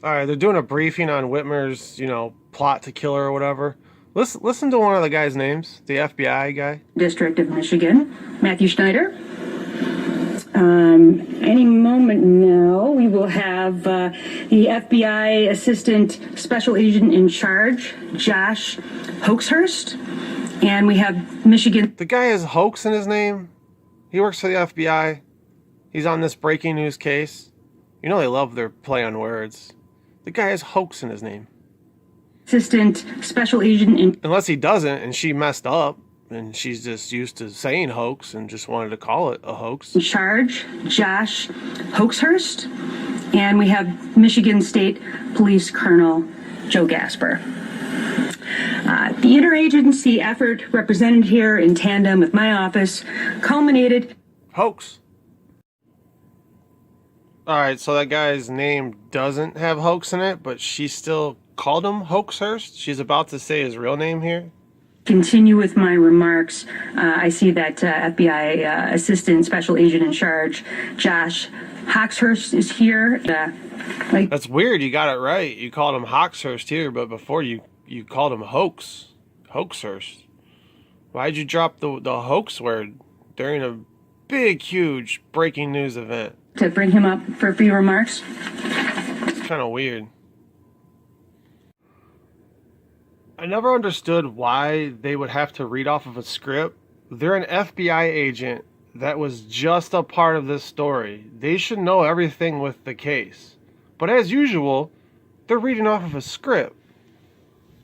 All right, they're doing a briefing on Whitmer's, plot to kill her or whatever. Listen to one of the guys' names, the FBI guy. District of Michigan, Matthew Schneider. Any moment now, we will have the FBI Assistant Special Agent in Charge, Josh Hoaxhurst, and we have Michigan. The guy has hoax in his name. He works for the FBI. He's on this breaking news case. You know they love their play on words. The guy has hoax in his name. Assistant Special Agent in... Unless he doesn't and she messed up and she's just used to saying hoax and just wanted to call it a hoax. In Charge, Josh Hoaxhurst, and we have Michigan State Police Colonel Joe Gasper. The interagency effort represented here in tandem with my office culminated... Hoax. Alright, so that guy's name doesn't have hoax in it, but she still called him Hoaxhurst? She's about to say his real name here? Continue with my remarks. I see that FBI Assistant Special Agent in Charge, Josh Hoaxhurst, is here. That's weird, you got it right. You called him Hoaxhurst here, but before you called him Hoaxhurst. Why'd you drop the hoax word during a big, huge breaking news event? To bring him up for a few remarks. It's kind of weird. I never understood why they would have to read off of a script. They're an FBI agent that was just a part of this story. They should know everything with the case. But as usual, they're reading off of a script.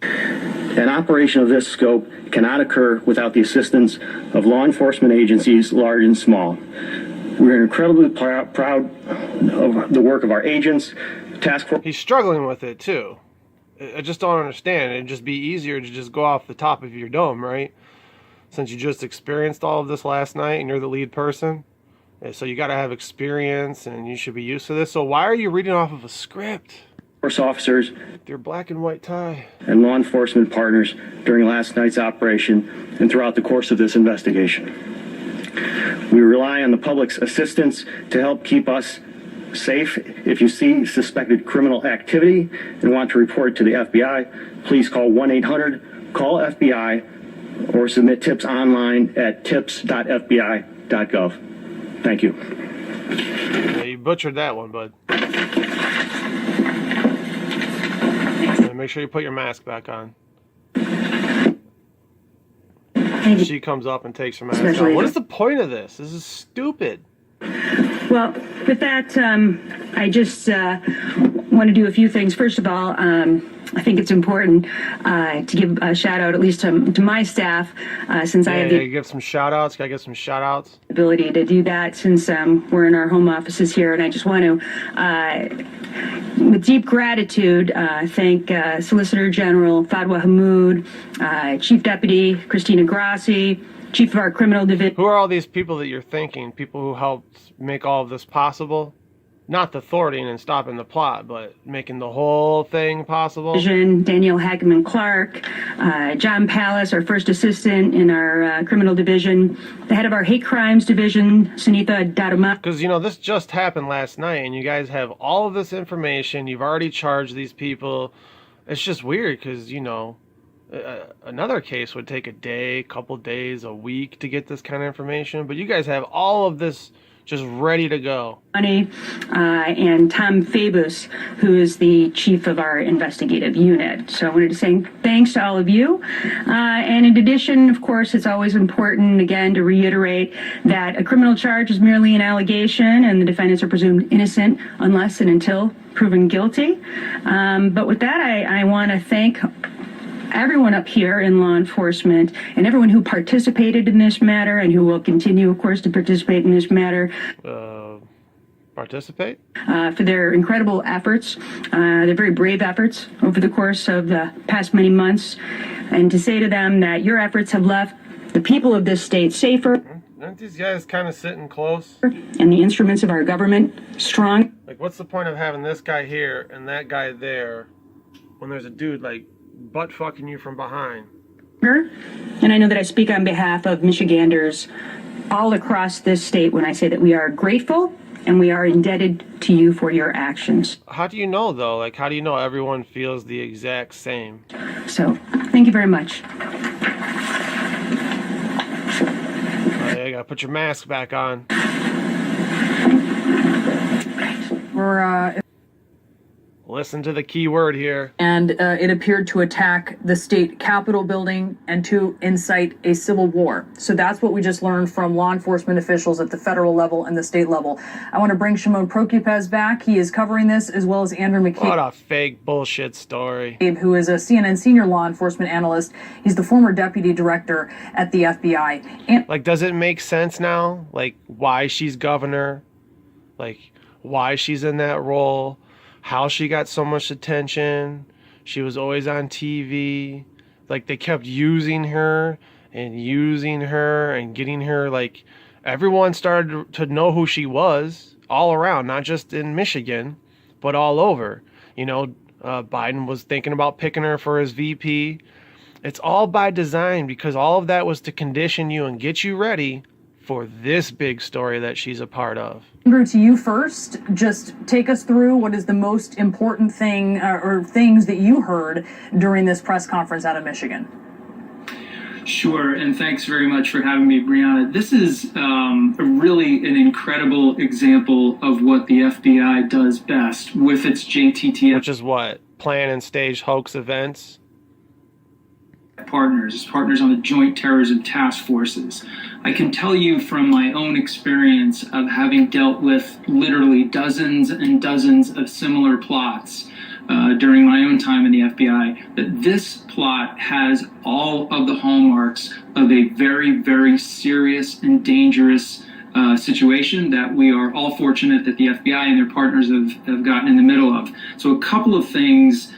An operation of this scope cannot occur without the assistance of law enforcement agencies, large and small. We're incredibly proud of the work of our agents, task force. He's struggling with it too. I just don't understand. It'd just be easier to just go off the top of your dome, right? Since you just experienced all of this last night and you're the lead person. So you got to have experience and you should be used to this. So why are you reading off of a script? Force officers, their black and white tie, and law enforcement partners during last night's operation and throughout the course of this investigation. We rely on the public's assistance to help keep us safe. If you see suspected criminal activity and want to report to the FBI, please call 1-800-CALL-FBI or submit tips online at tips.fbi.gov. Thank you. Yeah, you butchered that one, bud. Make sure you put your mask back on. She comes up and takes her mask off. What is the point of this? This is stupid. Well, with that, I just want to do a few things. First of all, I think it's important to give a shout out, at least to my staff, since I have the give some shout outs. Can I get some shout outs? Ability to do that since we're in our home offices here. And I just want to, with deep gratitude, thank Solicitor General Fadwa Hammoud, Chief Deputy Christina Grassi, Chief of our Criminal Division. Who are all these people that you're thanking? People who helped make all of this possible? Not the thwarting and stopping the plot, but making the whole thing possible. Danielle Hageman Clark, John Pallas, our first assistant in our criminal division, the head of our hate crimes division, Sunitha Dadama. Because, this just happened last night, and you guys have all of this information. You've already charged these people. It's just weird because, another case would take a day, couple days, a week to get this kind of information. But you guys have all of this just ready to go. And Tom Fabus, who is the chief of our investigative unit. So I wanted to say thanks to all of you. And in addition, of course, it's always important, again, to reiterate that a criminal charge is merely an allegation and the defendants are presumed innocent unless and until proven guilty. But with that, I want to thank everyone up here in law enforcement and everyone who participated in this matter and who will continue, of course, to participate in this matter. Participate? For their incredible efforts, their very brave efforts over the course of the past many months, and to say to them that your efforts have left the people of this state safer. Aren't these guys kind of sitting close? And the instruments of our government strong. Like, what's the point of having this guy here and that guy there when there's a dude, butt fucking you from behind? And I know that I speak on behalf of Michiganders all across this state when I say that we are grateful and we are indebted to you for your actions. How do you know, though? Like, how do you know everyone feels the exact same? So, thank you very much. You gotta put your mask back on. Listen to the key word here. And it appeared to attack the state capitol building and to incite a civil war. So that's what we just learned from law enforcement officials at the federal level and the state level. I want to bring Shimon Prokupecz back. He is covering this, as well as Andrew McCabe. What a fake bullshit story. Who is a CNN senior law enforcement analyst. He's the former deputy director at the FBI. And like, does it make sense now? Like, why she's governor? Like, why she's in that role? How she got so much attention? She was always on TV. Like, they kept using her and getting her, like, everyone started to know who she was all around, not just in Michigan, but all over. You know, Biden was thinking about picking her for his VP. It's all by design, because all of that was to condition you and get you ready for this big story that she's a part of. Andrew, to you first, just take us through what is the most important thing or things that you heard during this press conference out of Michigan. Sure, and thanks very much for having me, Brianna. This is really an incredible example of what the FBI does best with its JTTF. Which is what? Plan and stage hoax events? Partners on the Joint Terrorism Task Forces. I can tell you from my own experience of having dealt with literally dozens and dozens of similar plots during my own time in the FBI, that this plot has all of the hallmarks of a very, very serious and dangerous situation that we are all fortunate that the FBI and their partners have gotten in the middle of. So a couple of things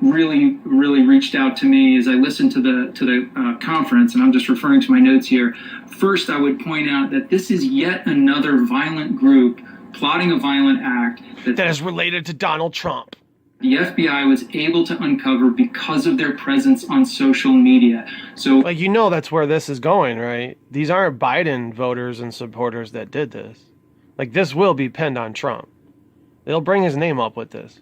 really reached out to me as I listened to the conference, and I'm just referring to my notes here. First, I would point out that this is yet another violent group plotting a violent act that is related to Donald Trump. The FBI was able to uncover because of their presence on social media. So, like, you know, that's where this is going, right? These aren't Biden voters and supporters that did this. Like, this will be pinned on Trump. They'll bring his name up with this.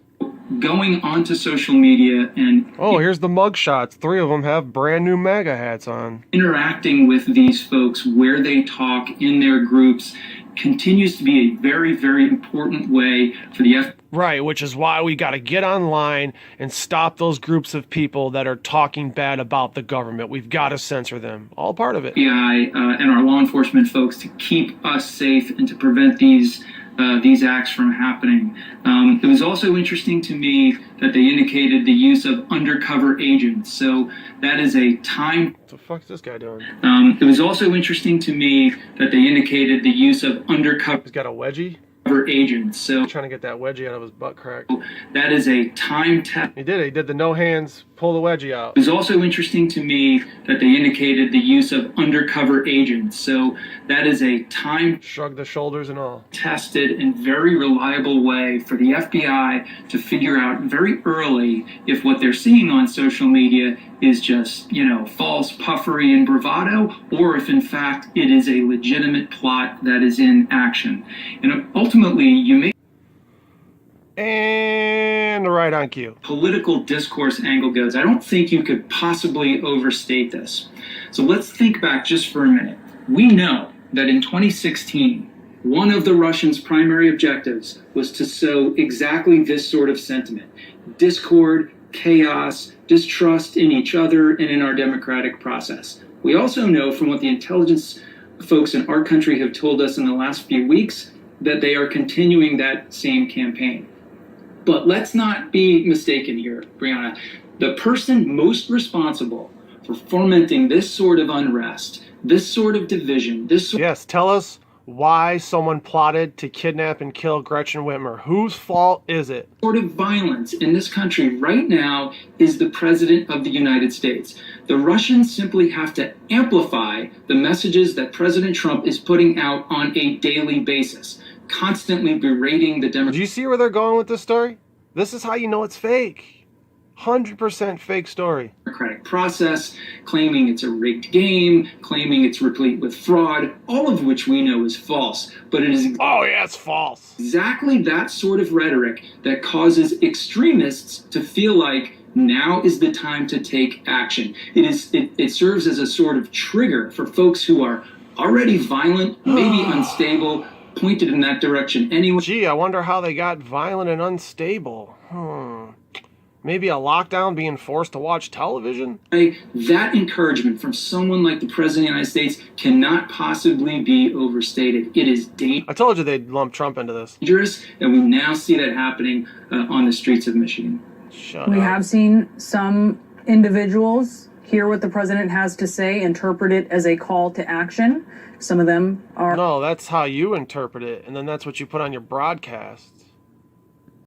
Going onto social media and here's the mug shots. 3 of them have brand new MAGA hats on. Interacting with these folks where they talk in their groups continues to be a very, very important way for the FBI. Right, which is why we got to get online and stop those groups of people that are talking bad about the government. We've got to censor them. All part of it. FBI and our law enforcement folks to keep us safe and to prevent these acts from happening. It was also interesting to me that they indicated the use of undercover agents. So that is a time. What the fuck is this guy doing? It was also interesting to me that they indicated the use of undercover. He's got a wedgie? Agents. So trying to get that wedgie out of his butt crack. That is a time test. He did it. He did the no hands, pull the wedgie out. It was also interesting to me that they indicated the use of undercover agents. So that is a time shrug the shoulders and all tested and very reliable way for the FBI to figure out very early if what they're seeing on social media is just, false puffery and bravado, or if in fact it is a legitimate plot that is in action. And ultimately, you may. And right on cue. Political discourse angle goes. I don't think you could possibly overstate this. So let's think back just for a minute. We know that in 2016, one of the Russians' primary objectives was to sow exactly this sort of sentiment: discord, chaos, distrust in each other and in our democratic process. We also know from what the intelligence folks in our country have told us in the last few weeks that they are continuing that same campaign. But let's not be mistaken here, Brianna. The person most responsible for fomenting this sort of unrest, this sort of division, Yes, tell us why someone plotted to kidnap and kill Gretchen Whitmer. Whose fault is it? Sort of violence in this country right now is the president of the United States. The Russians simply have to amplify the messages that President Trump is putting out on a daily basis, constantly berating the Democrats. Do you see where they're going with this story? This is how you know it's fake. 100% fake story. Democratic process, claiming it's a rigged game, claiming it's replete with fraud, all of which we know is false. But it is Oh, yeah, it's false. exactly that sort of rhetoric that causes extremists to feel like now is the time to take action. It serves as a sort of trigger for folks who are already violent, maybe unstable, pointed in that direction anyway. Gee, I wonder how they got violent and unstable. Maybe a lockdown, being forced to watch television? That encouragement from someone like the President of the United States cannot possibly be overstated. It is I told you they'd lump Trump into this. dangerous, and we now see that happening on the streets of Michigan. Shut We up. have seen some individuals hear what the president has to say, interpret it as a call to action. Some of them are No, that's how you interpret it, and then that's what you put on your broadcast.